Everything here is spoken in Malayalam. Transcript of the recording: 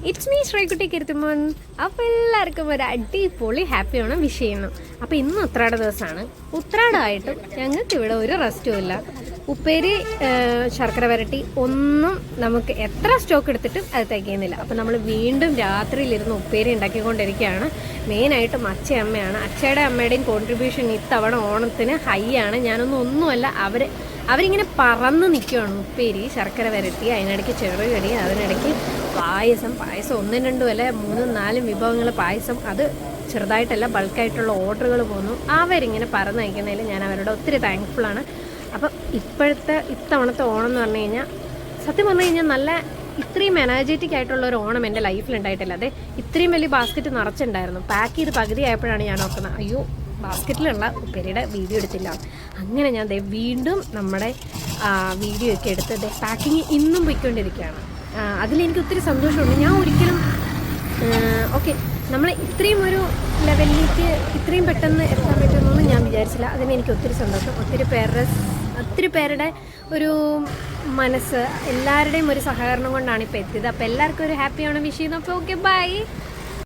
It's me Sreekutty കീർത്തിമോൻ. അപ്പോൾ എല്ലാവർക്കും ഒരു അടിപൊളി ഹാപ്പി ഓണം വിഷ് ചെയ്യുന്നു. അപ്പോൾ ഇന്ന് ഉത്രാട ദിവസമാണ്. ഉത്രാടമായിട്ടും ഞങ്ങൾക്ക് ഇവിടെ ഒരു റെസ്റ്റും ഇല്ല. ഉപ്പേരി, ശർക്കര വരട്ടി ഒന്നും നമുക്ക് എത്ര സ്റ്റോക്ക് എടുത്തിട്ടും അത് തികയുന്നില്ല. അപ്പോൾ നമ്മൾ വീണ്ടും രാത്രിയിലിരുന്ന് ഉപ്പേരി ഉണ്ടാക്കിക്കൊണ്ടിരിക്കുകയാണ്. മെയിനായിട്ടും അച്ഛയമ്മയാണ്. അച്ഛയുടെ അമ്മയുടെയും കോൺട്രിബ്യൂഷൻ ഇത്തവണ ഓണത്തിന് ഹൈ ആണ്. ഒന്നുമല്ല, അവരിങ്ങനെ പറന്ന് നിൽക്കുകയാണ്. ഉപ്പേരി, ശർക്കര വരട്ടി, അതിനിടയ്ക്ക് ചെറുകടി, അതിനിടയ്ക്ക് പായസം ഒന്നും രണ്ടും അല്ല 3-4 വിഭവങ്ങൾ പായസം. അത് ചെറുതായിട്ടല്ല, ബൾക്കായിട്ടുള്ള ഓർഡറുകൾ പോകുന്നു. അവരിങ്ങനെ പറന്ന് നയിക്കുന്നതിൽ ഞാൻ അവരോട് ഒത്തിരി താങ്ക്ഫുള്ളാണ്. അപ്പം ഇത്തവണത്തെ ഓണം എന്ന് പറഞ്ഞു കഴിഞ്ഞാൽ സത്യം പറഞ്ഞു കഴിഞ്ഞാൽ ഇത്രയും എനർജറ്റിക് ആയിട്ടുള്ള ഒരു ഓണം എൻ്റെ ലൈഫിൽ ഉണ്ടായിട്ടില്ല. അതെ, ഇത്രയും വലിയ ബാസ്ക്കറ്റ് നിറച്ചിട്ടുണ്ടായിരുന്നു. പാക്ക് ചെയ്ത് പകുതി ആയപ്പോഴാണ് ഞാൻ നോക്കുന്നത്, അയ്യോ ബാസ്ക്കറ്റിലുള്ള ഉപ്പേരിയുടെ വീഡിയോ എടുത്തില്ല. അങ്ങനെ ഞാൻ വീണ്ടും നമ്മുടെ വീഡിയോ ഒക്കെ എടുത്ത് പാക്കിങ് ഇന്നും പോയിക്കൊണ്ടിരിക്കുകയാണ്. അതിലെനിക്ക് ഒത്തിരി സന്തോഷമുണ്ട്. ഞാൻ ഒരിക്കലും നമ്മൾ ഇത്രയും ഒരു ലെവലിലേക്ക് ഇത്രയും പെട്ടെന്ന് എത്താൻ പറ്റുമെന്നൊന്നും ഞാൻ വിചാരിച്ചില്ല. അതിനെനിക്ക് ഒത്തിരി സന്തോഷം. ഒത്തിരി പേരുടെ ഒരു മനസ്സ്, എല്ലാവരുടെയും ഒരു സഹകരണം കൊണ്ടാണ് ഇപ്പോൾ എത്തിയത്. അപ്പോൾ എല്ലാവർക്കും ഒരു ഹാപ്പി ഓണം വിഷ് ചെയ്യുന്നു. അപ്പോൾ ഓക്കെ, ബൈ.